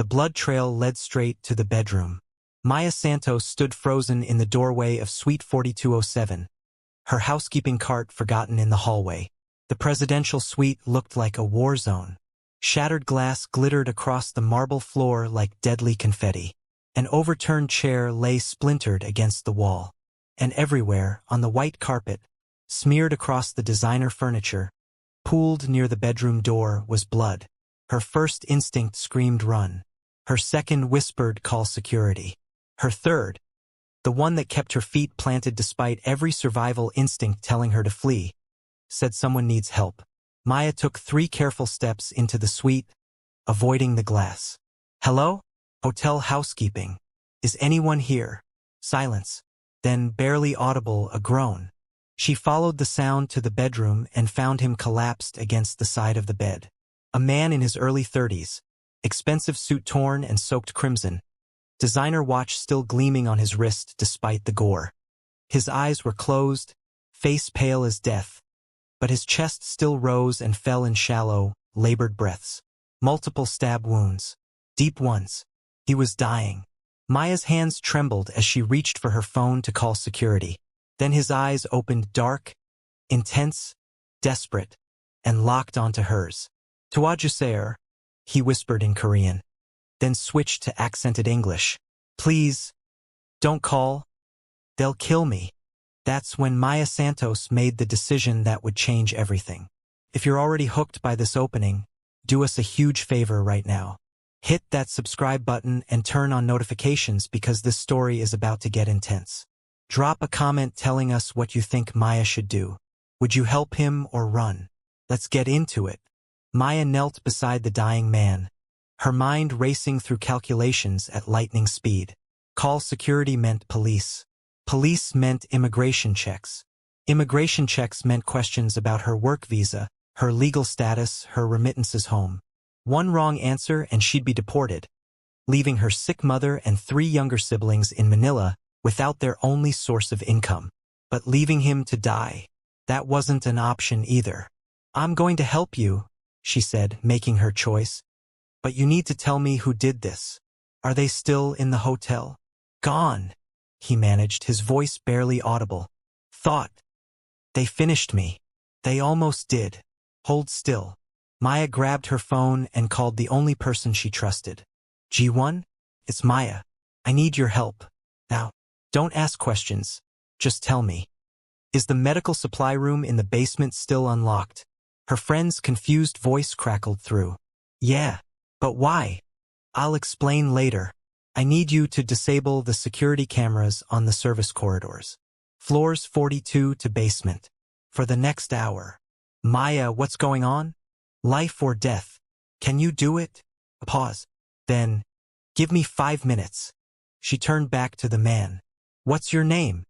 The blood trail led straight to the bedroom. Maya Santos stood frozen in the doorway of Suite 4207, her housekeeping cart forgotten in the hallway. The presidential suite looked like a war zone. Shattered glass glittered across the marble floor like deadly confetti. An overturned chair lay splintered against the wall. And everywhere, on the white carpet, smeared across the designer furniture, pooled near the bedroom door, was blood. Her first instinct screamed run. Her second whispered call security. Her third, the one that kept her feet planted despite every survival instinct telling her to flee, said someone needs help. Maya took 3 careful steps into the suite, avoiding the glass. Hello? Hotel housekeeping. Is anyone here? Silence. Then, barely audible, a groan. She followed the sound to the bedroom and found him collapsed against the side of the bed. A man in his early 30s, expensive suit torn and soaked crimson, designer watch still gleaming on his wrist despite the gore. His eyes were closed, face pale as death, but his chest still rose and fell in shallow, labored breaths. Multiple stab wounds. Deep ones. He was dying. Maya's hands trembled as she reached for her phone to call security. Then his eyes opened dark, intense, desperate, and locked onto hers. "Towajuseer," he whispered in Korean, then switched to accented English. "Please, don't call. They'll kill me." That's when Maya Santos made the decision that would change everything. If you're already hooked by this opening, do us a huge favor right now. Hit that subscribe button and turn on notifications because this story is about to get intense. Drop a comment telling us what you think Maya should do. Would you help him or run? Let's get into it. Maya knelt beside the dying man, her mind racing through calculations at lightning speed. Call security meant police. Police meant immigration checks. Immigration checks meant questions about her work visa, her legal status, her remittances home. One wrong answer and she'd be deported, leaving her sick mother and 3 younger siblings in Manila without their only source of income. But leaving him to die, that wasn't an option either. "I'm going to help you," she said, making her choice. "But you need to tell me who did this. Are they still in the hotel?" "Gone," he managed, his voice barely audible. "Thought they finished me. They almost did." "Hold still." Maya grabbed her phone and called the only person she trusted. "G1? It's Maya. I need your help. Now, don't ask questions. Just tell me. Is the medical supply room in the basement still unlocked?" Her friend's confused voice crackled through. "Yeah, but why?" "I'll explain later. I need you to disable the security cameras on the service corridors. Floors 42 to basement. For the next hour." "Maya, what's going on? Life or death. Can you do it?" A pause. Then, "Give me 5 minutes." She turned back to the man. "What's your name?"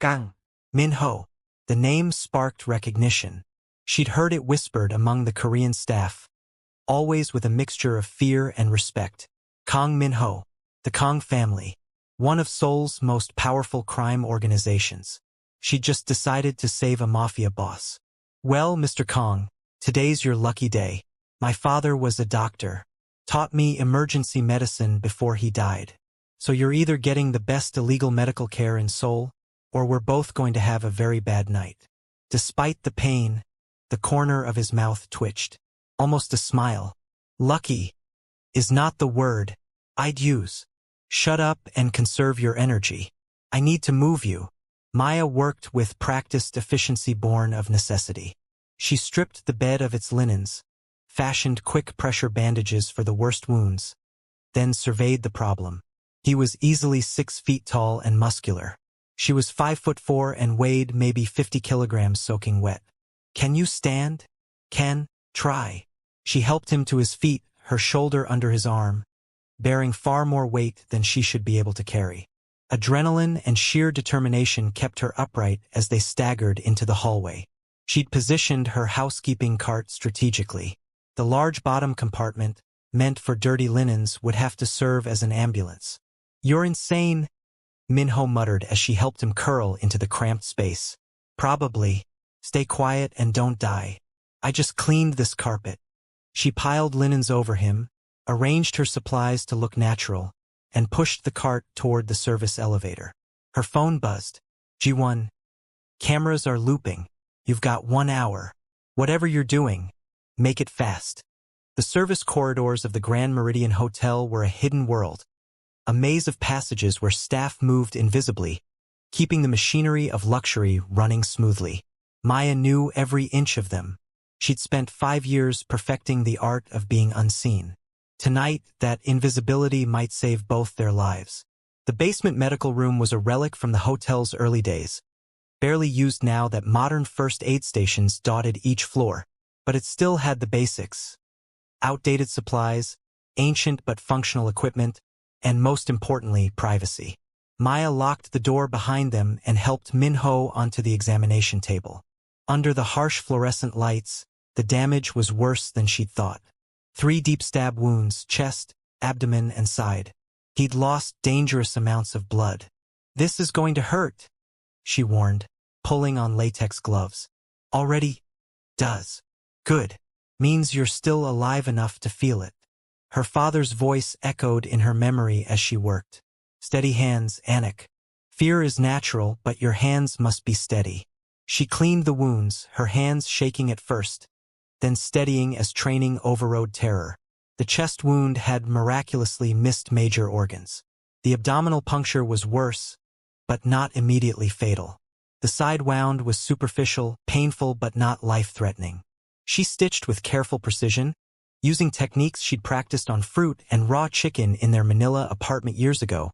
"Kang Min-ho." The name sparked recognition. She'd heard it whispered among the Korean staff, always with a mixture of fear and respect. Kang Min-ho, the Kang family, one of Seoul's most powerful crime organizations. She'd just decided to save a mafia boss. "Well, Mr. Kang, today's your lucky day. My father was a doctor, taught me emergency medicine before he died. So you're either getting the best illegal medical care in Seoul, or we're both going to have a very bad night." Despite the pain, the corner of his mouth twitched. Almost a smile. "Lucky is not the word I'd use. Shut up and conserve your energy. I need to move you." Maya worked with practiced efficiency born of necessity. She stripped the bed of its linens, fashioned quick-pressure bandages for the worst wounds, then surveyed the problem. He was easily 6 feet tall and muscular. She was 5'4" and weighed maybe 50 kilograms soaking wet. "Can you stand?" "Can try." She helped him to his feet, her shoulder under his arm, bearing far more weight than she should be able to carry. Adrenaline and sheer determination kept her upright as they staggered into the hallway. She'd positioned her housekeeping cart strategically. The large bottom compartment, meant for dirty linens, would have to serve as an ambulance. "You're insane," Min-ho muttered as she helped him curl into the cramped space. "Probably. Stay quiet and don't die. I just cleaned this carpet." She piled linens over him, arranged her supplies to look natural, and pushed the cart toward the service elevator. Her phone buzzed. G1. Cameras are looping. You've got 1 hour. Whatever you're doing, make it fast. The service corridors of the Grand Meridian Hotel were a hidden world, a maze of passages where staff moved invisibly, keeping the machinery of luxury running smoothly. Maya knew every inch of them. She'd spent 5 years perfecting the art of being unseen. Tonight, that invisibility might save both their lives. The basement medical room was a relic from the hotel's early days, barely used now that modern first aid stations dotted each floor, but it still had the basics. Outdated supplies, ancient but functional equipment, and most importantly, privacy. Maya locked the door behind them and helped Min-ho onto the examination table. Under the harsh fluorescent lights, the damage was worse than she'd thought. 3 deep stab wounds, chest, abdomen, and side. He'd lost dangerous amounts of blood. "This is going to hurt," she warned, pulling on latex gloves. "Already does. Good. Means you're still alive enough to feel it." Her father's voice echoed in her memory as she worked. "Steady hands, Anik. Fear is natural, but your hands must be steady." She cleaned the wounds, her hands shaking at first, then steadying as training overrode terror. The chest wound had miraculously missed major organs. The abdominal puncture was worse, but not immediately fatal. The side wound was superficial, painful but not life-threatening. She stitched with careful precision, using techniques she'd practiced on fruit and raw chicken in their Manila apartment years ago,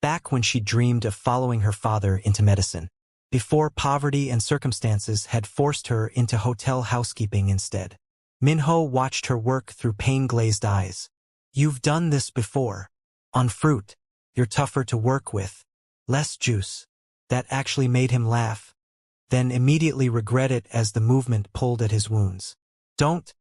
back when she dreamed of following her father into medicine, before poverty and circumstances had forced her into hotel housekeeping instead. Min-ho watched her work through pain-glazed eyes. "You've done this before. On fruit. You're tougher to work with. Less juice." That actually made him laugh, then immediately regret it as the movement pulled at his wounds. "Don't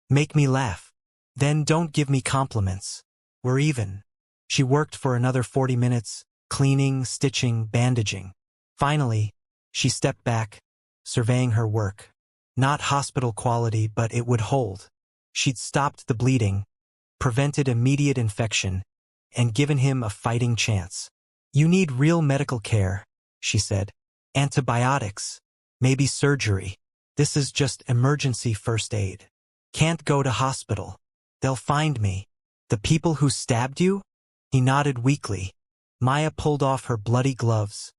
make me laugh. Then don't give me compliments. We're even." She worked for another 40 minutes, cleaning, stitching, bandaging. Finally, she stepped back, surveying her work. Not hospital quality, but it would hold. She'd stopped the bleeding, prevented immediate infection, and given him a fighting chance. "You need real medical care," she said. "Antibiotics, maybe surgery. This is just emergency first aid. Can't go to hospital. They'll find me." "The people who stabbed you?" He nodded weakly. Maya pulled off her bloody gloves,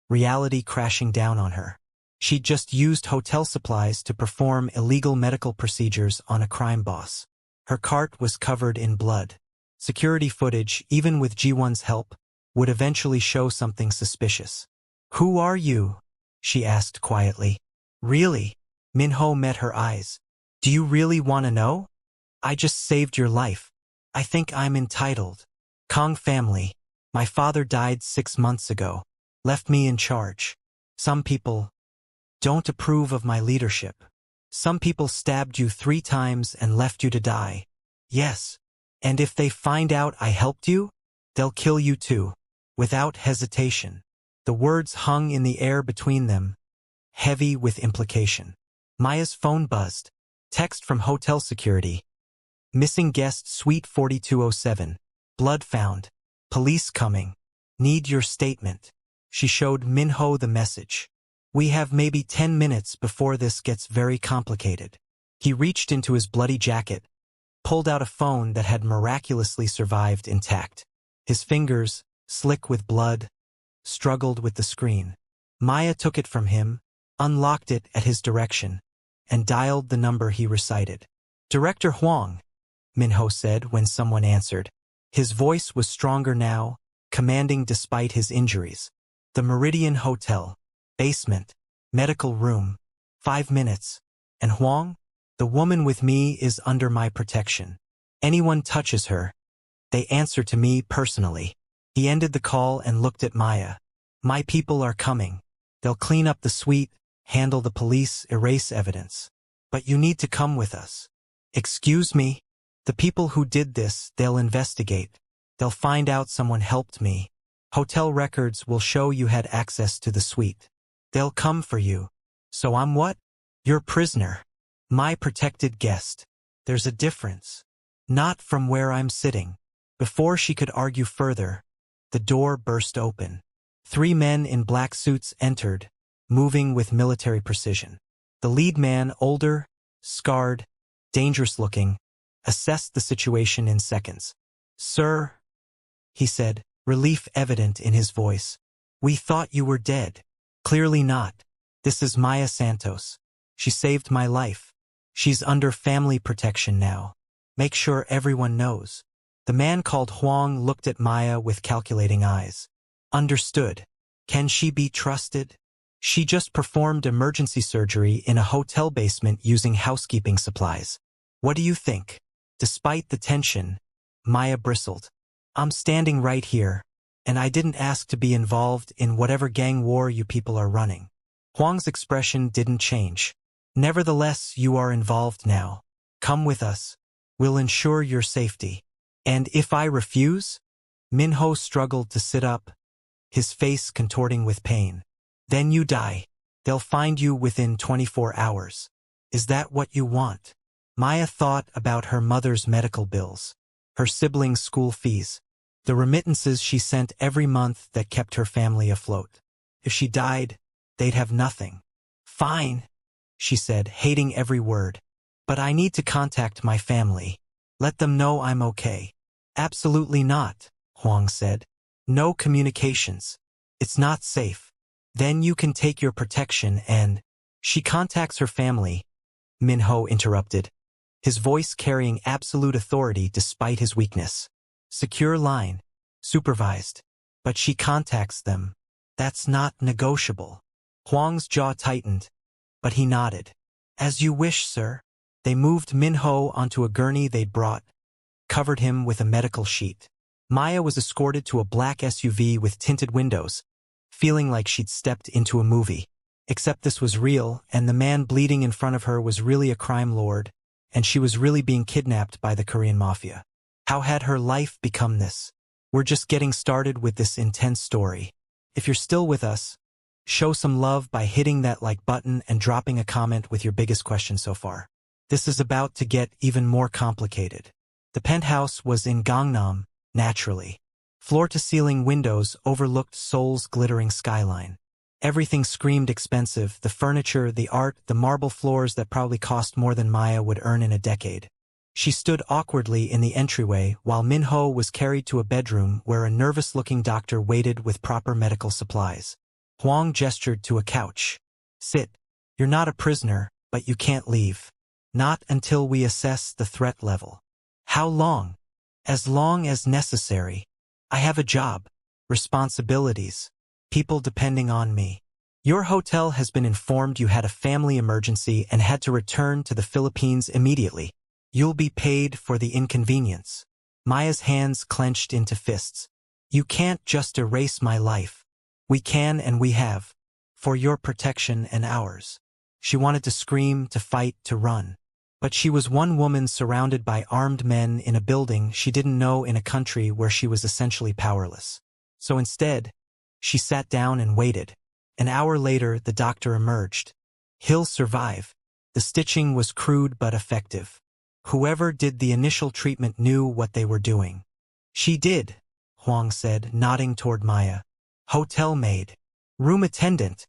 reality crashing down on her. She'd just used hotel supplies to perform illegal medical procedures on a crime boss. Her cart was covered in blood. Security footage, even with G1's help, would eventually show something suspicious. "Who are you?" she asked quietly. "Really?" Min-ho met her eyes. "Do you really want to know? I just saved your life. I think I'm entitled. Kang family. My father died 6 months ago. Left me in charge. Some people don't approve of my leadership. Some people stabbed you 3 times and left you to die. Yes. And if they find out I helped you, they'll kill you too." Without hesitation. The words hung in the air between them, heavy with implication. Maya's phone buzzed. Text from hotel security. "Missing guest suite 4207. Blood found. Police coming. Need your statement." She showed Min-ho the message. "We have maybe 10 minutes before this gets very complicated." He reached into his bloody jacket, pulled out a phone that had miraculously survived intact. His fingers, slick with blood, struggled with the screen. Maya took it from him, unlocked it at his direction, and dialed the number he recited. "Director Huang," Min-ho said when someone answered. His voice was stronger now, commanding despite his injuries. "The Meridian Hotel. Basement. Medical room. 5 minutes. And Huang? The woman with me is under my protection. Anyone touches her, they answer to me personally." He ended the call and looked at Maya. "My people are coming. They'll clean up the suite, handle the police, erase evidence. But you need to come with us." "Excuse me? The people who did this, they'll investigate. They'll find out someone helped me. Hotel records will show you had access to the suite. They'll come for you. So I'm what? Your prisoner. My protected guest. There's a difference." Not from where I'm sitting. Before she could argue further, the door burst open. 3 men in black suits entered, moving with military precision. The lead man, older, scarred, dangerous-looking, assessed the situation in seconds. "Sir," he said, relief evident in his voice. "We thought you were dead." "Clearly not. This is Maya Santos. She saved my life. She's under family protection now. Make sure everyone knows." The man called Huang looked at Maya with calculating eyes. "Understood. Can she be trusted?" "She just performed emergency surgery in a hotel basement using housekeeping supplies. What do you think?" Despite the tension, Maya bristled. "I'm standing right here, and I didn't ask to be involved in whatever gang war you people are running." Huang's expression didn't change. "Nevertheless, you are involved now. Come with us. We'll ensure your safety." "And if I refuse?" Min-ho struggled to sit up, his face contorting with pain. "Then you die. They'll find you within 24 hours. Is that what you want?" Maya thought about her mother's medical bills, her siblings' school fees, the remittances she sent every month that kept her family afloat. If she died, they'd have nothing. "Fine," she said, hating every word. "But I need to contact my family. Let them know I'm okay." "Absolutely not," Huang said. "No communications. It's not safe. Then you can take your protection and—" "She contacts her family," Min-ho interrupted, his voice carrying absolute authority despite his weakness. "Secure line. Supervised. But she contacts them. That's not negotiable." Huang's jaw tightened, but he nodded. "As you wish, sir." They moved Min-ho onto a gurney they'd brought, covered him with a medical sheet. Maya was escorted to a black SUV with tinted windows, feeling like she'd stepped into a movie. Except this was real, and the man bleeding in front of her was really a crime lord, and she was really being kidnapped by the Korean Mafia. How had her life become this? We're just getting started with this intense story. If you're still with us, show some love by hitting that like button and dropping a comment with your biggest question so far. This is about to get even more complicated. The penthouse was in Gangnam, naturally. Floor-to-ceiling windows overlooked Seoul's glittering skyline. Everything screamed expensive, the furniture, the art, the marble floors that probably cost more than Maya would earn in a decade. She stood awkwardly in the entryway while Min-ho was carried to a bedroom where a nervous-looking doctor waited with proper medical supplies. Huang gestured to a couch. "Sit. You're not a prisoner, but you can't leave. Not until we assess the threat level." "How long?" "As long as necessary. I have a job, responsibilities, people depending on me. Your hotel has been informed you had a family emergency and had to return to the Philippines immediately. You'll be paid for the inconvenience." Maya's hands clenched into fists. "You can't just erase my life. We can and we have. For your protection and ours." She wanted to scream, to fight, to run. But she was one woman surrounded by armed men in a building she didn't know, in a country where she was essentially powerless. So instead, she sat down and waited. An hour later, the doctor emerged. "He'll survive." The stitching was crude but effective. Whoever did the initial treatment knew what they were doing. "She did," Huang said, nodding toward Maya. "Hotel maid. Room attendant,"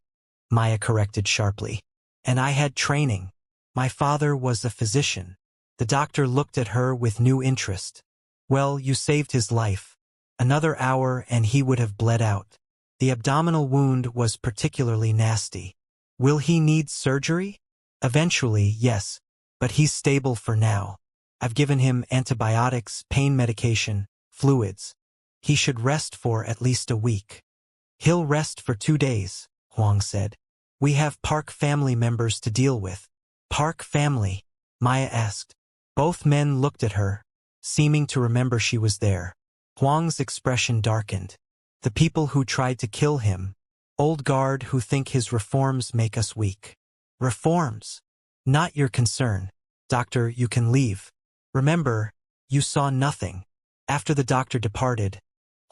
Maya corrected sharply. "And I had training. My father was a physician." The doctor looked at her with new interest. "Well, you saved his life. Another hour and he would have bled out. The abdominal wound was particularly nasty. Will he need surgery?" "Eventually, yes. But he's stable for now. I've given him antibiotics, pain medication, fluids. He should rest for at least a week." "He'll rest for 2 days," Huang said. "We have Park family members to deal with." "Park family?" Maya asked. Both men looked at her, seeming to remember she was there. Huang's expression darkened. "The people who tried to kill him. Old guard who think his reforms make us weak." "Reforms? Not your concern. Doctor, you can leave. Remember, you saw nothing." After the doctor departed,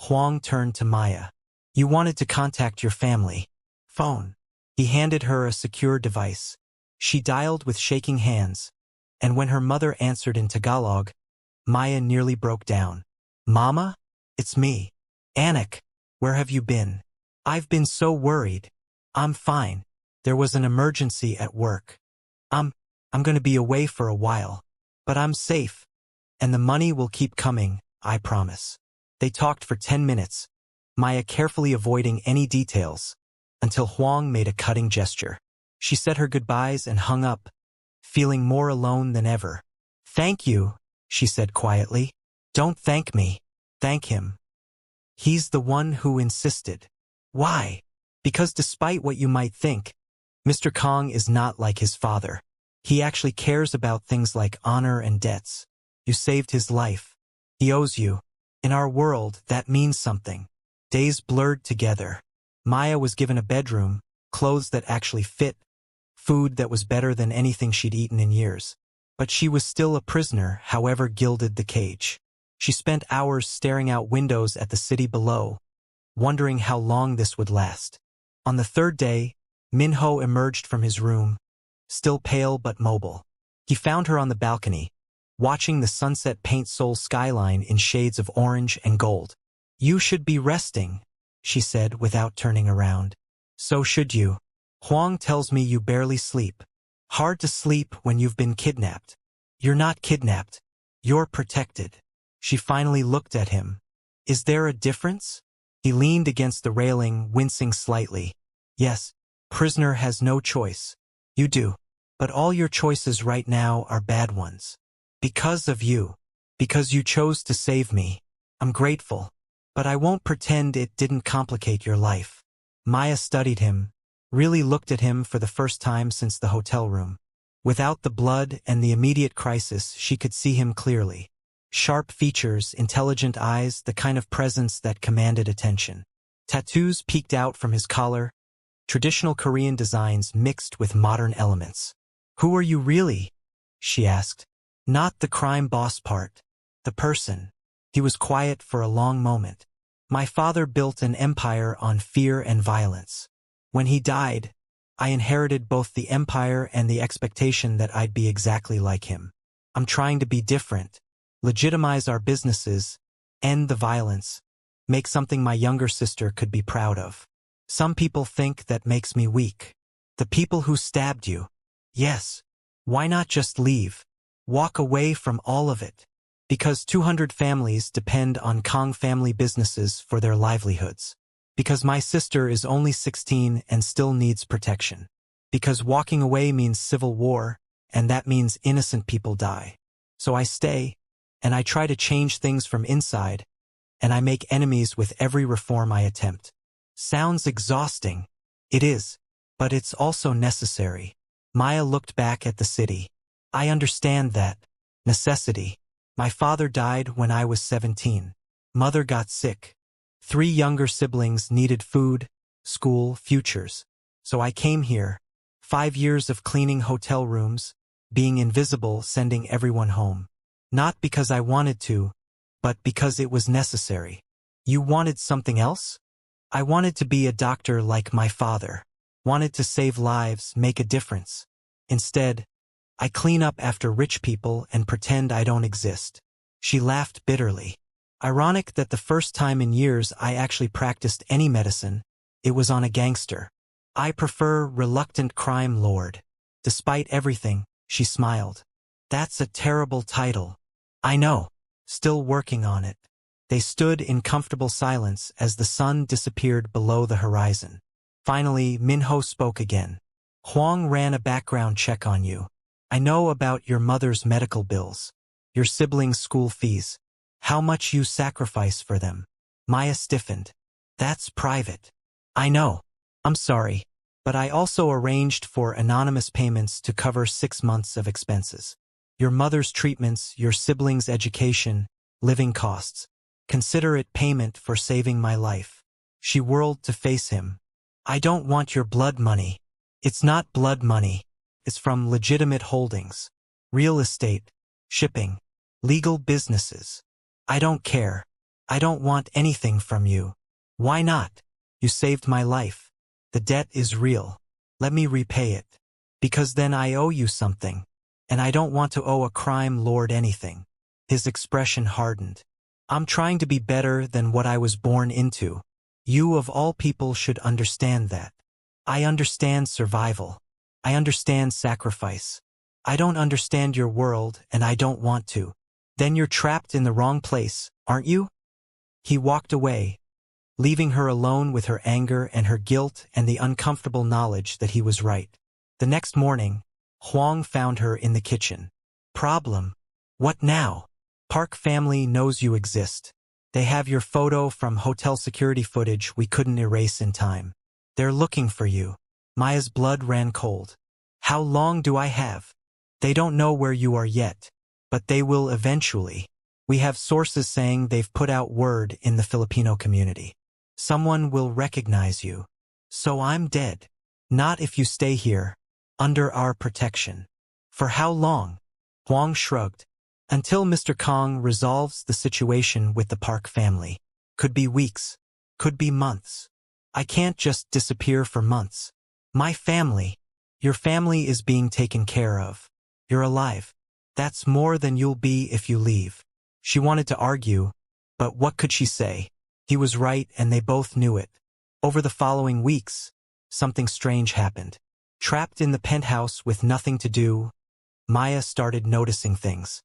Huang turned to Maya. "You wanted to contact your family. Phone." He handed her a secure device. She dialed with shaking hands, and when her mother answered in Tagalog, Maya nearly broke down. Mama? It's me. Anik, where have you been? I've been so worried. I'm fine. There was an emergency at work. I'm gonna be away for a while. But I'm safe. And the money will keep coming, I promise. They talked for 10 minutes, Maya carefully avoiding any details, until Huang made a cutting gesture. She said her goodbyes and hung up, feeling more alone than ever. Thank you, she said quietly. Don't thank me. Thank him. He's the one who insisted. Why? Because despite what you might think, Mr. Kang is not like his father. He actually cares about things like honor and debts. You saved his life. He owes you. In our world, that means something. Days blurred together. Maya was given a bedroom, clothes that actually fit, food that was better than anything she'd eaten in years. But she was still a prisoner, however gilded the cage. She spent hours staring out windows at the city below, wondering how long this would last. On the third day, Min-ho emerged from his room, still pale but mobile. He found her on the balcony, watching the sunset paint Seoul skyline in shades of orange and gold. You should be resting, she said without turning around. So should you. Huang tells me you barely sleep. Hard to sleep when you've been kidnapped. You're not kidnapped. You're protected. She finally looked at him. Is there a difference? He leaned against the railing, wincing slightly. Yes, prisoner has no choice. You do. But all your choices right now are bad ones. Because of you. Because you chose to save me. I'm grateful. But I won't pretend it didn't complicate your life. Maya studied him, really looked at him for the first time since the hotel room. Without the blood and the immediate crisis, she could see him clearly. Sharp features, intelligent eyes, the kind of presence that commanded attention. Tattoos peeked out from his collar, traditional Korean designs mixed with modern elements. Who are you really? She asked. Not the crime boss part. The person. He was quiet for a long moment. My father built an empire on fear and violence. When he died, I inherited both the empire and the expectation that I'd be exactly like him. I'm trying to be different, legitimize our businesses, end the violence, make something my younger sister could be proud of. Some people think that makes me weak. The people who stabbed you. Yes. Why not just leave? Walk away from all of it. Because 200 families depend on Kang family businesses for their livelihoods. Because my sister is only 16 and still needs protection. Because walking away means civil war, and that means innocent people die. So I stay, and I try to change things from inside, and I make enemies with every reform I attempt. Sounds exhausting. It is. But it's also necessary. Maya looked back at the city. I understand that. Necessity. My father died when I was 17. Mother got sick. 3 younger siblings needed food, school, futures. So I came here. 5 years of cleaning hotel rooms, being invisible, sending everyone home. Not because I wanted to, but because it was necessary. You wanted something else? I wanted to be a doctor like my father. Wanted to save lives, make a difference. Instead, I clean up after rich people and pretend I don't exist. She laughed bitterly. Ironic that the first time in years I actually practiced any medicine, it was on a gangster. I prefer reluctant crime lord. Despite everything, she smiled. That's a terrible title. I know. Still working on it. They stood in comfortable silence as the sun disappeared below the horizon. Finally, Min-ho spoke again. Huang ran a background check on you. I know about your mother's medical bills, your siblings' school fees, how much you sacrifice for them. Maya stiffened. That's private. I know. I'm sorry. But I also arranged for anonymous payments to cover 6 months of expenses. Your mother's treatments, your siblings' education, living costs. Consider it payment for saving my life. She whirled to face him. I don't want your blood money. It's not blood money. It's from legitimate holdings. Real estate, shipping, legal businesses. I don't care. I don't want anything from you. Why not? You saved my life. The debt is real. Let me repay it. Because then I owe you something. And I don't want to owe a crime lord anything. His expression hardened. I'm trying to be better than what I was born into. You of all people should understand that. I understand survival. I understand sacrifice. I don't understand your world, and I don't want to. Then you're trapped in the wrong place, aren't you? He walked away, leaving her alone with her anger and her guilt and the uncomfortable knowledge that he was right. The next morning, Huang found her in the kitchen. Problem? What now? Park family knows you exist. They have your photo from hotel security footage we couldn't erase in time. They're looking for you. Maya's blood ran cold. How long do I have? They don't know where you are yet, but they will eventually. We have sources saying they've put out word in the Filipino community. Someone will recognize you. So I'm dead. Not if you stay here, under our protection. For how long? Huang shrugged. Until Mr. Kang resolves the situation with the Park family. Could be weeks. Could be months. I can't just disappear for months. My family. Your family is being taken care of. You're alive. That's more than you'll be if you leave. She wanted to argue, but what could she say? He was right and they both knew it. Over the following weeks, something strange happened. Trapped in the penthouse with nothing to do, Maya started noticing things.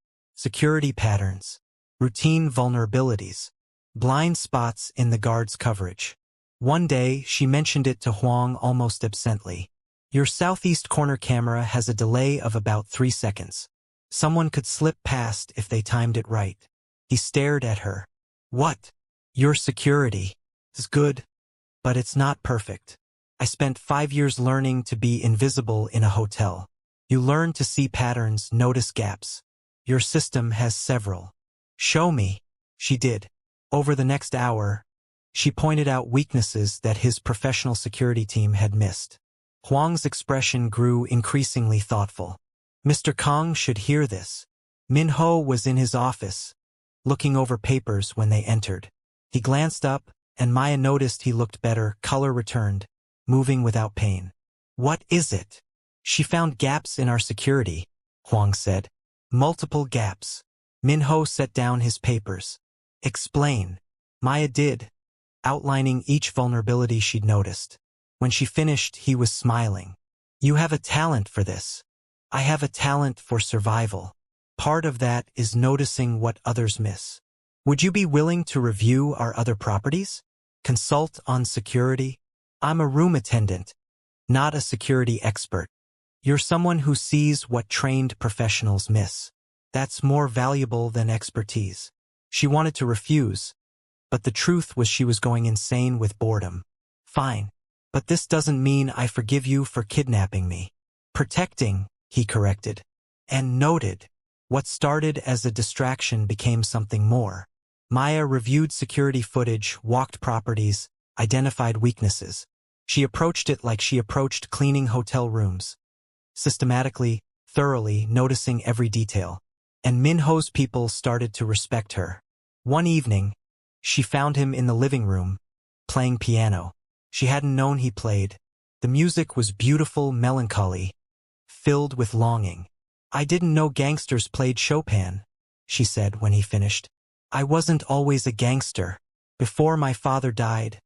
Security patterns, routine vulnerabilities, blind spots in the guard's coverage. One day, she mentioned it to Huang almost absently. Your southeast corner camera has a delay of about 3 seconds. Someone could slip past if they timed it right. He stared at her. What? Your security is good, but it's not perfect. I spent 5 years learning to be invisible in a hotel. You learn to see patterns, notice gaps. Your system has several. Show me. She did. Over the next hour, she pointed out weaknesses that his professional security team had missed. Huang's expression grew increasingly thoughtful. Mr. Kang should hear this. Min-ho was in his office, looking over papers when they entered. He glanced up, and Maya noticed he looked better, color returned, moving without pain. What is it? She found gaps in our security, Huang said. Multiple gaps. Min-ho set down his papers. Explain. Maya did, outlining each vulnerability she'd noticed. When she finished, he was smiling. You have a talent for this. I have a talent for survival. Part of that is noticing what others miss. Would you be willing to review our other properties? Consult on security? I'm a room attendant, not a security expert. You're someone who sees what trained professionals miss. That's more valuable than expertise. She wanted to refuse, but the truth was she was going insane with boredom. Fine, but this doesn't mean I forgive you for kidnapping me. Protecting, he corrected, and noted. What started as a distraction became something more. Maya reviewed security footage, walked properties, identified weaknesses. She approached it like she approached cleaning hotel rooms. Systematically, thoroughly, noticing every detail. And Min-ho's people started to respect her. One evening, she found him in the living room, playing piano. She hadn't known he played. The music was beautiful, melancholy, filled with longing. I didn't know gangsters played Chopin, she said when he finished. I wasn't always a gangster. Before my father died,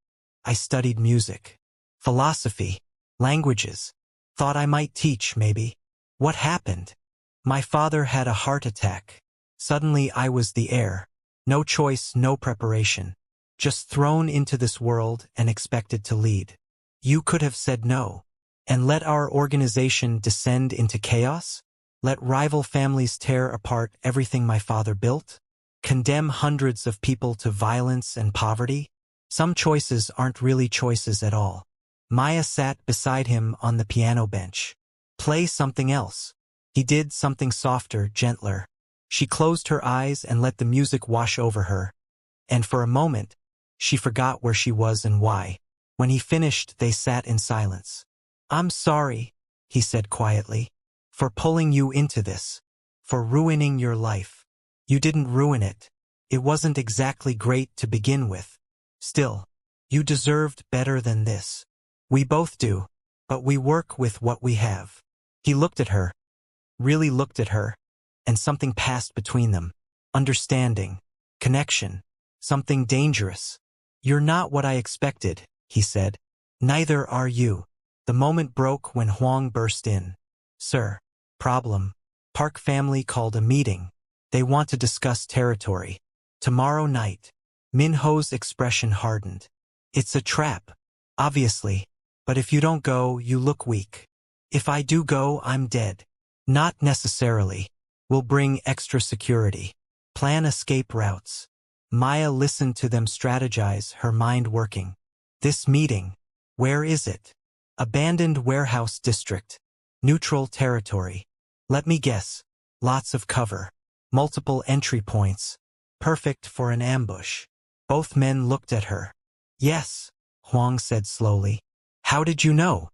I studied music, philosophy, languages. Thought I might teach, maybe. What happened? My father had a heart attack. Suddenly I was the heir. No choice, no preparation. Just thrown into this world and expected to lead. You could have said no. And let our organization descend into chaos? Let rival families tear apart everything my father built? Condemn hundreds of people to violence and poverty? Some choices aren't really choices at all. Maya sat beside him on the piano bench. Play something else. He did something softer, gentler. She closed her eyes and let the music wash over her. And for a moment, she forgot where she was and why. When he finished, they sat in silence. I'm sorry, he said quietly, for pulling you into this, for ruining your life. You didn't ruin it. It wasn't exactly great to begin with. Still, you deserved better than this. We both do, but we work with what we have. He looked at her, really looked at her, and something passed between them. understanding, connection, something dangerous. You're not what I expected, he said. Neither are you. The moment broke when Huang burst in. Sir. Problem. Park family called a meeting. They want to discuss territory. Tomorrow night. Min-ho's expression hardened. It's a trap. Obviously. But if you don't go, you look weak. If I do go, I'm dead. Not necessarily. We'll bring extra security. Plan escape routes. Maya listened to them strategize, her mind working. This meeting. Where is it? Abandoned warehouse district. Neutral territory. Let me guess. Lots of cover. Multiple entry points. Perfect for an ambush. Both men looked at her. Yes, Huang said slowly. How did you know?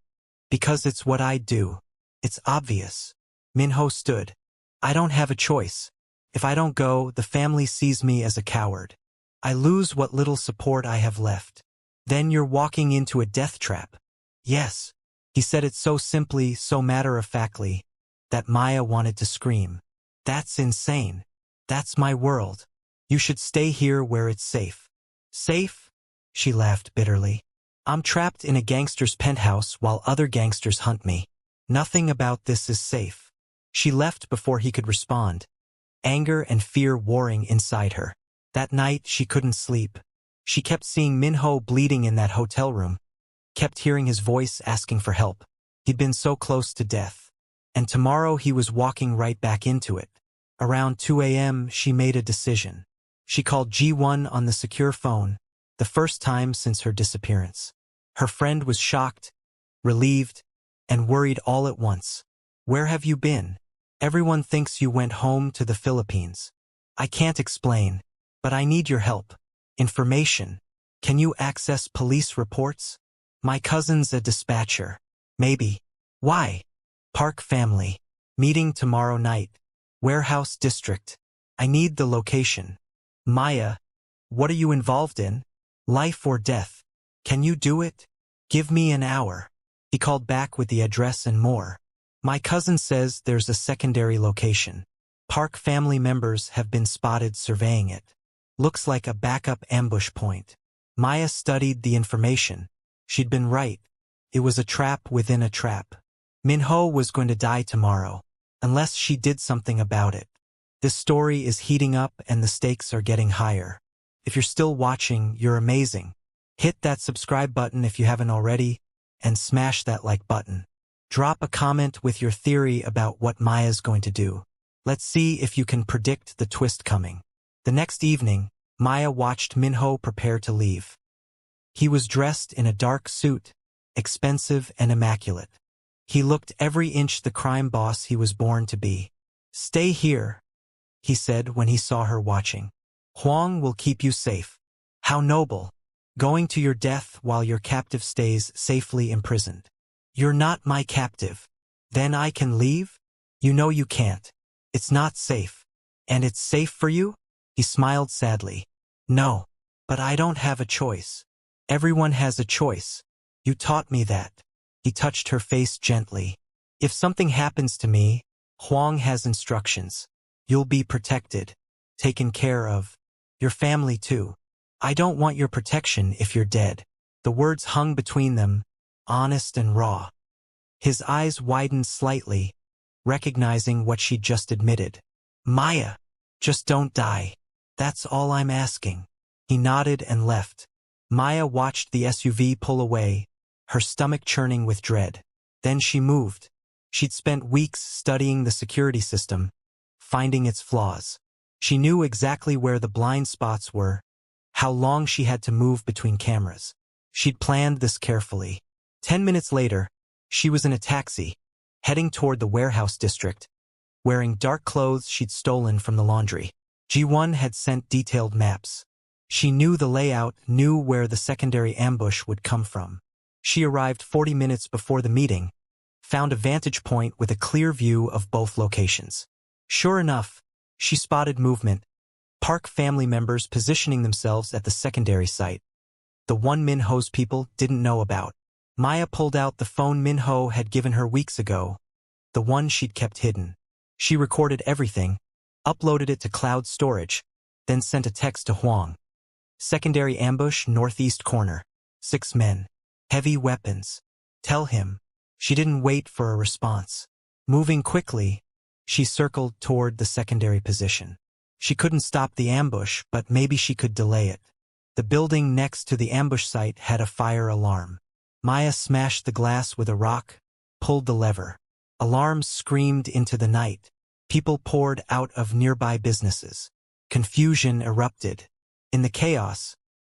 Because it's what I do. It's obvious. Min-ho stood. I don't have a choice. If I don't go, the family sees me as a coward. I lose what little support I have left. Then you're walking into a death trap. Yes. He said it so simply, so matter-of-factly, that Maya wanted to scream. That's insane. That's my world. You should stay here where it's safe. Safe? She laughed bitterly. I'm trapped in a gangster's penthouse while other gangsters hunt me. Nothing about this is safe. She left before he could respond. Anger and fear warring inside her. That night she couldn't sleep. She kept seeing Min-ho bleeding in that hotel room. Kept hearing his voice asking for help. He'd been so close to death. And tomorrow he was walking right back into it. Around 2 a.m. she made a decision. She called G1 on the secure phone, the first time since her disappearance. Her friend was shocked, relieved, and worried all at once. Where have you been? Everyone thinks you went home to the Philippines. I can't explain, but I need your help. Information. Can you access police reports? My cousin's a dispatcher. Maybe. Why? Park family. Meeting tomorrow night. Warehouse district. I need the location. Maya. What are you involved in? Life or death. Can you do it? Give me an hour. He called back with the address and more. My cousin says there's a secondary location. Park family members have been spotted surveying it. Looks like a backup ambush point. Maya studied the information. She'd been right. It was a trap within a trap. Min-ho was going to die tomorrow, unless she did something about it. This story is heating up and the stakes are getting higher. If you're still watching, you're amazing. Hit that subscribe button if you haven't already, and smash that like button. Drop a comment with your theory about what Maya's going to do. Let's see if you can predict the twist coming. The next evening, Maya watched Min-ho prepare to leave. He was dressed in a dark suit, expensive and immaculate. He looked every inch the crime boss he was born to be. Stay here, he said when he saw her watching. Huang will keep you safe. How noble. Going to your death while your captive stays safely imprisoned. You're not my captive. Then I can leave? You know you can't. It's not safe. And it's safe for you? He smiled sadly. No. But I don't have a choice. Everyone has a choice. You taught me that. He touched her face gently. If something happens to me, Huang has instructions. You'll be protected. Taken care of. Your family too. I don't want your protection if you're dead. The words hung between them, honest and raw. His eyes widened slightly, recognizing what she'd just admitted. Maya, just don't die. That's all I'm asking. He nodded and left. Maya watched the SUV pull away, her stomach churning with dread. Then she moved. She'd spent weeks studying the security system, finding its flaws. She knew exactly where the blind spots were, how long she had to move between cameras. She'd planned this carefully. 10 minutes later, she was in a taxi, heading toward the warehouse district, wearing dark clothes she'd stolen from the laundry. G1 had sent detailed maps. She knew the layout, knew where the secondary ambush would come from. She arrived 40 minutes before the meeting, found a vantage point with a clear view of both locations. Sure enough, she spotted movement, Park family members positioning themselves at the secondary site, the one Min-ho's people didn't know about. Maya pulled out the phone Min-ho had given her weeks ago, the one she'd kept hidden. She recorded everything, uploaded it to cloud storage, then sent a text to Huang. Secondary ambush, northeast corner. 6 men. Heavy weapons. Tell him. She didn't wait for a response. Moving quickly, she circled toward the secondary position. She couldn't stop the ambush, but maybe she could delay it. The building next to the ambush site had a fire alarm. Maya smashed the glass with a rock, pulled the lever. Alarms screamed into the night. People poured out of nearby businesses. Confusion erupted. In the chaos,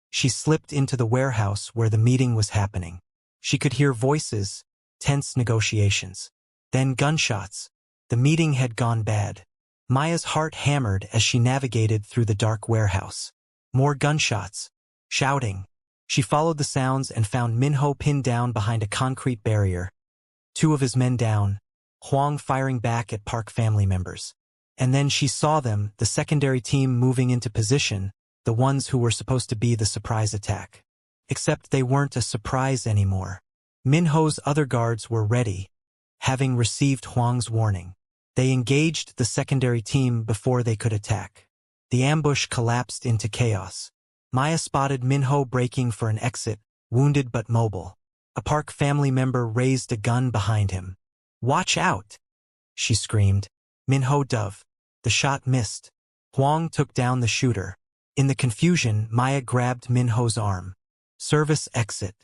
she slipped into the warehouse where the meeting was happening. She could hear voices, tense negotiations. Then gunshots. The meeting had gone bad. Maya's heart hammered as she navigated through the dark warehouse. More gunshots. Shouting. She followed the sounds and found Min-ho pinned down behind a concrete barrier. 2 of his men down, Huang firing back at Park family members. And then she saw them, the secondary team moving into position, the ones who were supposed to be the surprise attack. Except they weren't a surprise anymore. Min-ho's other guards were ready, having received Huang's warning. They engaged the secondary team before they could attack. The ambush collapsed into chaos. Maya spotted Min-ho breaking for an exit, wounded but mobile. A Park family member raised a gun behind him. "Watch out!" she screamed. Min-ho dove. The shot missed. Huang took down the shooter. In the confusion, Maya grabbed Min-ho's arm. "Service exit.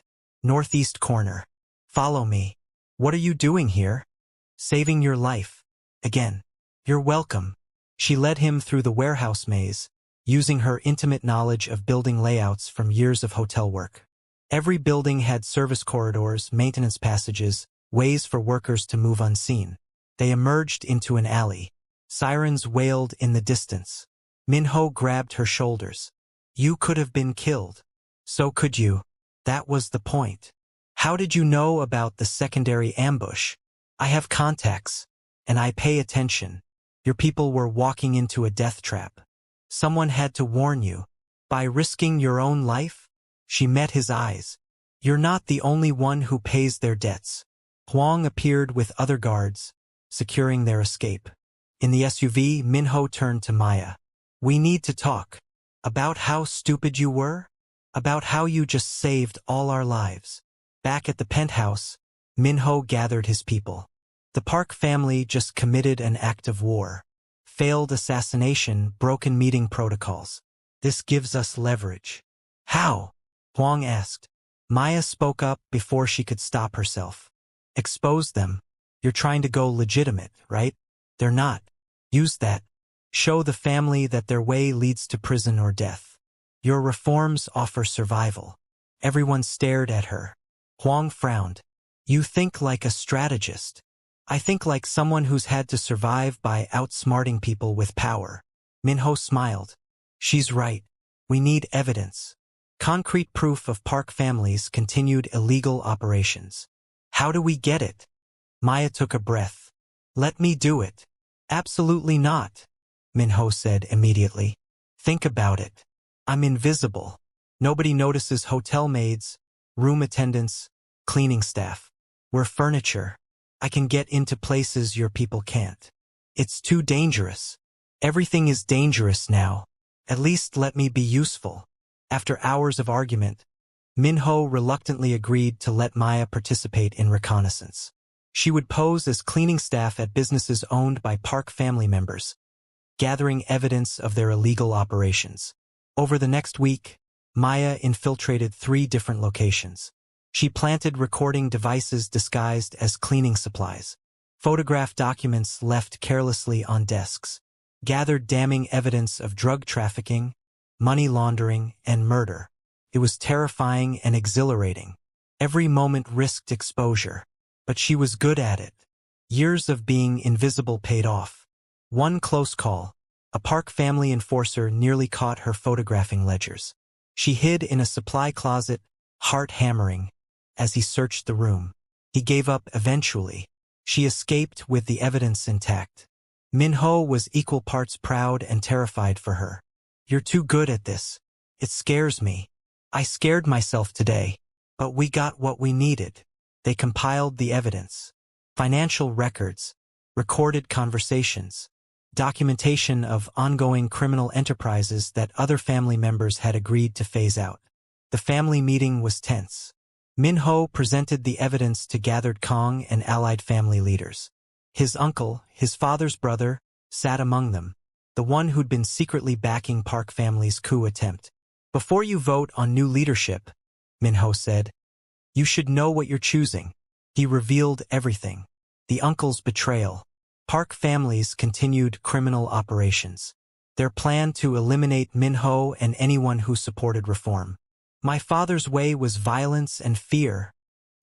Northeast corner. Follow me." "What are you doing here?" "Saving your life. Again." "You're welcome." She led him through the warehouse maze, using her intimate knowledge of building layouts from years of hotel work. Every building had service corridors, maintenance passages, ways for workers to move unseen. They emerged into an alley. Sirens wailed in the distance. Min-ho grabbed her shoulders. "You could have been killed." "So could you. That was the point." "How did you know about the secondary ambush?" "I have contacts, and I pay attention. Your people were walking into a death trap. Someone had to warn you. By risking your own life?" She met his eyes. "You're not the only one who pays their debts." Huang appeared with other guards, securing their escape. In the SUV, Min-ho turned to Maya. "We need to talk. About how stupid you were? About how you just saved all our lives." Back at the penthouse, Min-ho gathered his people. The Park family just committed an act of war. Failed assassination, broken meeting protocols. "This gives us leverage." "How?" Huang asked. Maya spoke up before she could stop herself. "Expose them. You're trying to go legitimate, right? They're not. Use that. Show the family that their way leads to prison or death. Your reforms offer survival." Everyone stared at her. Huang frowned. "You think like a strategist." "I think like someone who's had to survive by outsmarting people with power." Min-ho smiled. "She's right. We need evidence. Concrete proof of Park family's continued illegal operations." "How do we get it?" Maya took a breath. "Let me do it." "Absolutely not," Min-ho said immediately. "Think about it. I'm invisible. Nobody notices hotel maids, room attendants, cleaning staff. We're furniture. I can get into places your people can't. It's too dangerous. Everything is dangerous now. At least let me be useful." After hours of argument, Min-ho reluctantly agreed to let Maya participate in reconnaissance. She would pose as cleaning staff at businesses owned by Park family members, gathering evidence of their illegal operations. Over the next week, Maya infiltrated 3 different locations. She planted recording devices disguised as cleaning supplies, photographed documents left carelessly on desks, gathered damning evidence of drug trafficking, money laundering, and murder. It was terrifying and exhilarating. Every moment risked exposure, but she was good at it. Years of being invisible paid off. One close call, a Park family enforcer nearly caught her photographing ledgers. She hid in a supply closet, heart hammering, as he searched the room. He gave up eventually. She escaped with the evidence intact. Min-ho was equal parts proud and terrified for her. "You're too good at this. It scares me. I scared myself today, but we got what we needed." They compiled the evidence. Financial records, recorded conversations, documentation of ongoing criminal enterprises that other family members had agreed to phase out. The family meeting was tense. Min-ho presented the evidence to gathered Kang and allied family leaders. His uncle, his father's brother, sat among them, the one who'd been secretly backing Park family's coup attempt. "Before you vote on new leadership," Min-ho said, "you should know what you're choosing." He revealed everything. The uncle's betrayal. Park family's continued criminal operations. Their plan to eliminate Min-ho and anyone who supported reform. "My father's way was violence and fear,"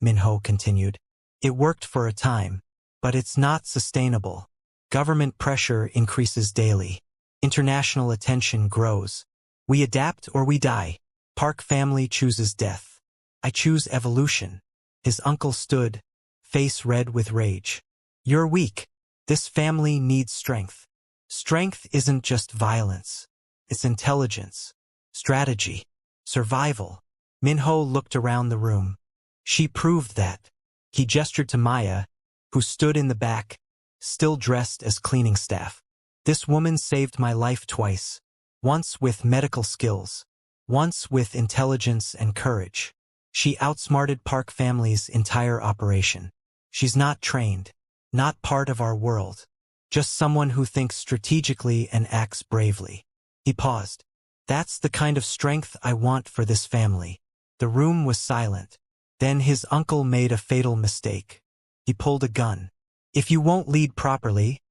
Min-ho continued. "It worked for a time, but it's not sustainable. Government pressure increases daily. International attention grows. We adapt or we die. Park family chooses death. I choose evolution." His uncle stood, face red with rage. "You're weak. This family needs strength. Strength isn't just violence. It's intelligence, strategy, survival." Min-ho looked around the room. She proved that. He gestured to Maya, who stood in the back, still dressed as cleaning staff. "This woman saved my life twice, once with medical skills, once with intelligence and courage. She outsmarted Park family's entire operation. She's not trained, not part of our world, just someone who thinks strategically and acts bravely." He paused. "That's the kind of strength I want for this family." The room was silent. Then his uncle made a fatal mistake. He pulled a gun. "If you won't lead properly,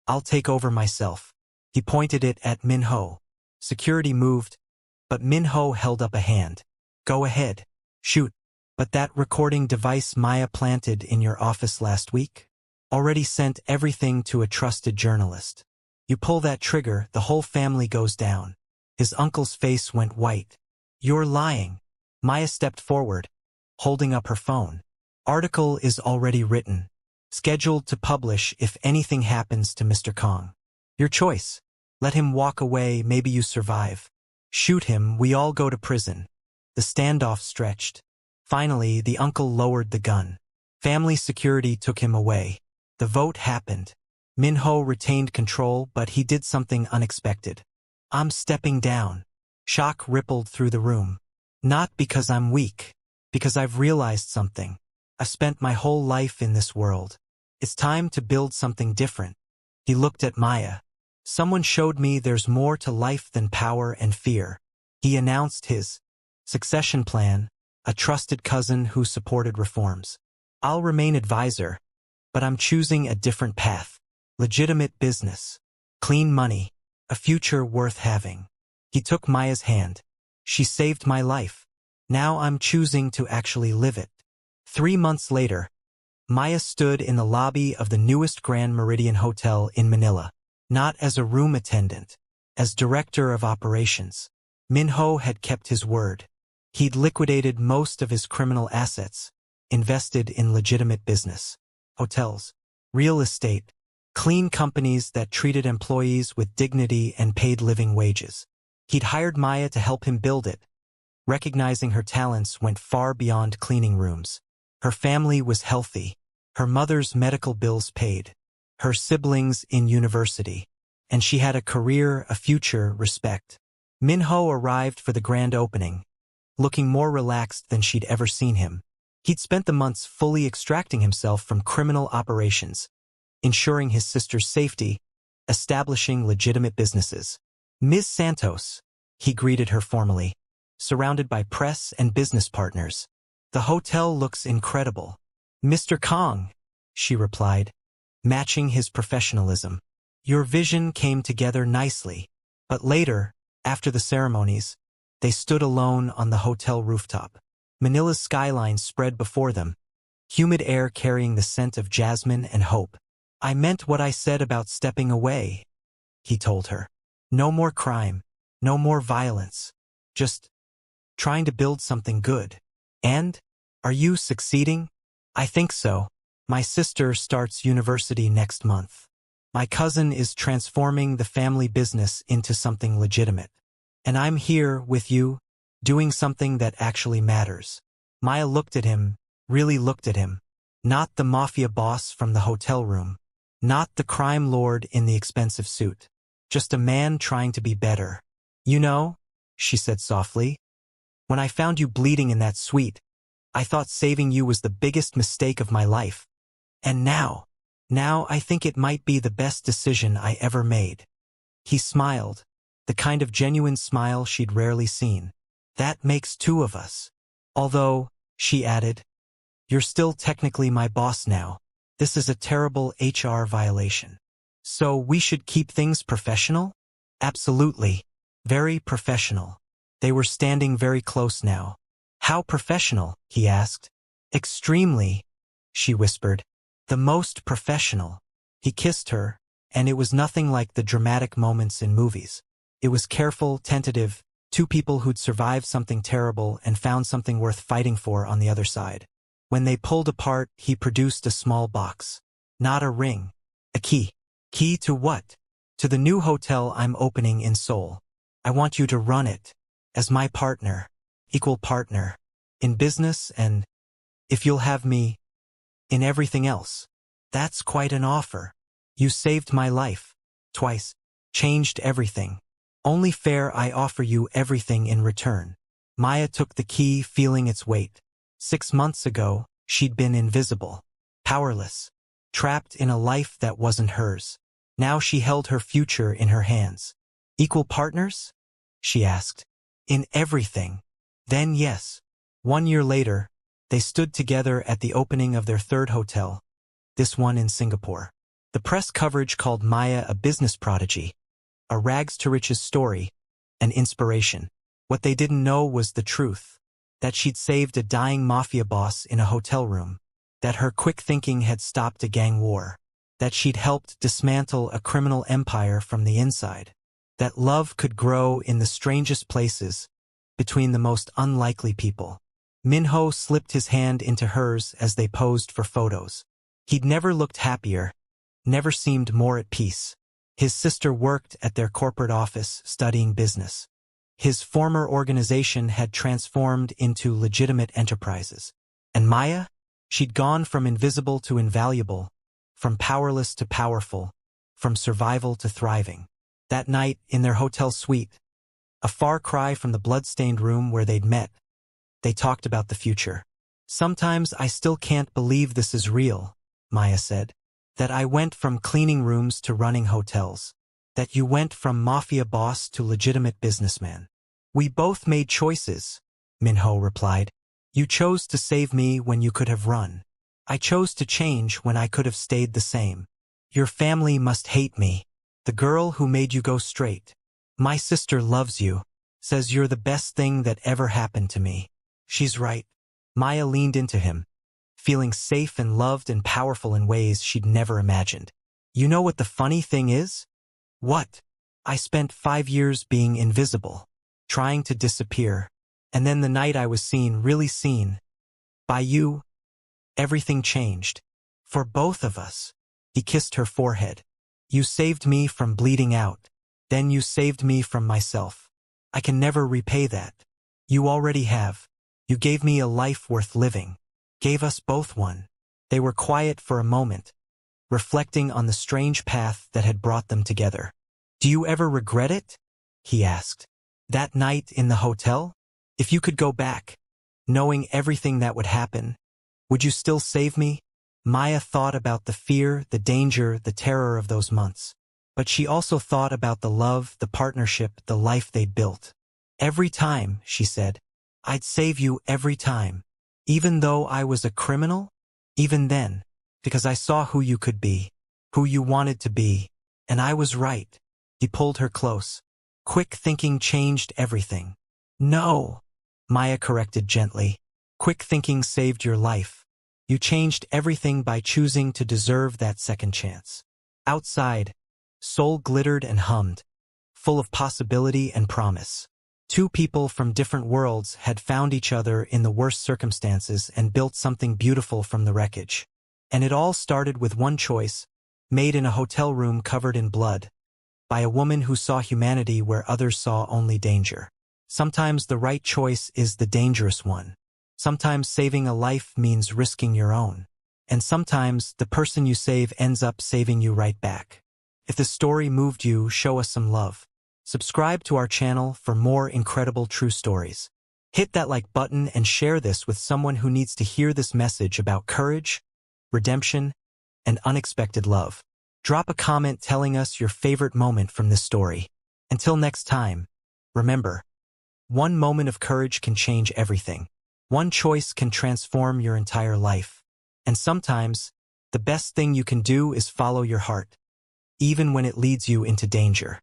I'll take over myself." He pointed it at Min-ho. Security moved, but Min-ho held up a hand. "Go ahead. Shoot. But that recording device Maya planted in your office last week? Already sent everything to a trusted journalist. You pull that trigger, the whole family goes down." His uncle's face went white. "You're lying." Maya stepped forward, holding up her phone. "Article is already written. Scheduled to publish if anything happens to Mr. Kang. Your choice. Let him walk away, maybe you survive. Shoot him, we all go to prison." The standoff stretched. Finally, the uncle lowered the gun. Family security took him away. The vote happened. Min-ho retained control, but he did something unexpected. "I'm stepping down." Shock rippled through the room. "Not because I'm weak. Because I've realized something. I've spent my whole life in this world. It's time to build something different." He looked at Maya. "Someone showed me there's more to life than power and fear." He announced his succession plan, a trusted cousin who supported reforms. "I'll remain advisor, but I'm choosing a different path. Legitimate business. Clean money. A future worth having." He took Maya's hand. "She saved my life. Now I'm choosing to actually live it." 3 months later, Maya stood in the lobby of the newest Grand Meridian Hotel in Manila, not as a room attendant, as director of operations. Min-ho had kept his word. He'd liquidated most of his criminal assets, invested in legitimate business, hotels, real estate, clean companies that treated employees with dignity and paid living wages. He'd hired Maya to help him build it. Recognizing her talents went far beyond cleaning rooms. Her family was healthy, her mother's medical bills paid, her siblings in university, and she had a career, a future, respect. Min-ho arrived for the grand opening, looking more relaxed than she'd ever seen him. He'd spent the months fully extracting himself from criminal operations, ensuring his sister's safety, establishing legitimate businesses. "Ms. Santos," he greeted her formally, surrounded by press and business partners. "The hotel looks incredible." "Mr. Kang," she replied, matching his professionalism. "Your vision came together nicely." But later, after the ceremonies, they stood alone on the hotel rooftop. Manila's skyline spread before them, humid air carrying the scent of jasmine and hope. "I meant what I said about stepping away," he told her. "No more crime, no more violence, just trying to build something good. And, are you succeeding?" "I think so. My sister starts university next month. My cousin is transforming the family business into something legitimate. And I'm here with you, doing something that actually matters." Maya looked at him, really looked at him. Not the mafia boss from the hotel room, Not the crime lord in the expensive suit. Just a man trying to be better. You know, she said softly, when I found you bleeding in that suite, I thought saving you was the biggest mistake of my life. And now I think it might be the best decision I ever made. He smiled, the kind of genuine smile she'd rarely seen. That makes two of us. Although, she added, you're still technically my boss now. This is a terrible HR violation. So we should keep things professional? Absolutely. Very professional. They were standing very close now. How professional? He asked. Extremely, she whispered. The most professional. He kissed her, and it was nothing like the dramatic moments in movies. It was careful, tentative, two people who'd survived something terrible and found something worth fighting for on the other side. When they pulled apart, he produced a small box. Not a ring. A key. Key to what? To the new hotel I'm opening in Seoul. I want you to run it. As my partner. Equal partner. In business and, if you'll have me, in everything else. That's quite an offer. You saved my life. Twice. Changed everything. Only fair I offer you everything in return. Maya took the key, feeling its weight. 6 months ago, she'd been invisible. Powerless. Trapped in a life that wasn't hers. Now she held her future in her hands. Equal partners? She asked. In everything. Then yes. 1 year later, they stood together at the opening of their third hotel, this one in Singapore. The press coverage called Maya a business prodigy, a rags-to-riches story, an inspiration. What they didn't know was the truth, that she'd saved a dying mafia boss in a hotel room, that her quick thinking had stopped a gang war, that she'd helped dismantle a criminal empire from the inside, that love could grow in the strangest places, between the most unlikely people. Min-ho slipped his hand into hers as they posed for photos. He'd never looked happier, never seemed more at peace. His sister worked at their corporate office studying business. His former organization had transformed into legitimate enterprises. And Maya? She'd gone from invisible to invaluable, from powerless to powerful, from survival to thriving. That night, in their hotel suite, a far cry from the blood-stained room where they'd met, they talked about the future. Sometimes I still can't believe this is real, Maya said. That I went from cleaning rooms to running hotels. That you went from mafia boss to legitimate businessman. We both made choices, Min-ho replied. You chose to save me when you could have run. I chose to change when I could have stayed the same. Your family must hate me. The girl who made you go straight. My sister loves you. Says you're the best thing that ever happened to me. She's right. Maya leaned into him, feeling safe and loved and powerful in ways she'd never imagined. You know what the funny thing is? What? I spent 5 years being invisible, trying to disappear, and then the night I was seen, really seen, by you, everything changed. For both of us. He kissed her forehead. You saved me from bleeding out. Then you saved me from myself. I can never repay that. You already have. You gave me a life worth living. Gave us both one. They were quiet for a moment, reflecting on the strange path that had brought them together. Do you ever regret it? He asked. That night in the hotel? If you could go back, knowing everything that would happen, would you still save me? Maya thought about the fear, the danger, the terror of those months. But she also thought about the love, the partnership, the life they'd built. Every time, she said, I'd save you every time. Even though I was a criminal? Even then. Because I saw who you could be. Who you wanted to be. And I was right. He pulled her close. Quick thinking changed everything. No, Maya corrected gently. Quick thinking saved your life. You changed everything by choosing to deserve that second chance. Outside, Seoul glittered and hummed, full of possibility and promise. Two people from different worlds had found each other in the worst circumstances and built something beautiful from the wreckage. And it all started with one choice, made in a hotel room covered in blood, by a woman who saw humanity where others saw only danger. Sometimes the right choice is the dangerous one. Sometimes saving a life means risking your own. And sometimes, the person you save ends up saving you right back. If the story moved you, show us some love. Subscribe to our channel for more incredible true stories. Hit that like button and share this with someone who needs to hear this message about courage, redemption, and unexpected love. Drop a comment telling us your favorite moment from this story. Until next time, remember, one moment of courage can change everything. One choice can transform your entire life. And sometimes, the best thing you can do is follow your heart, even when it leads you into danger.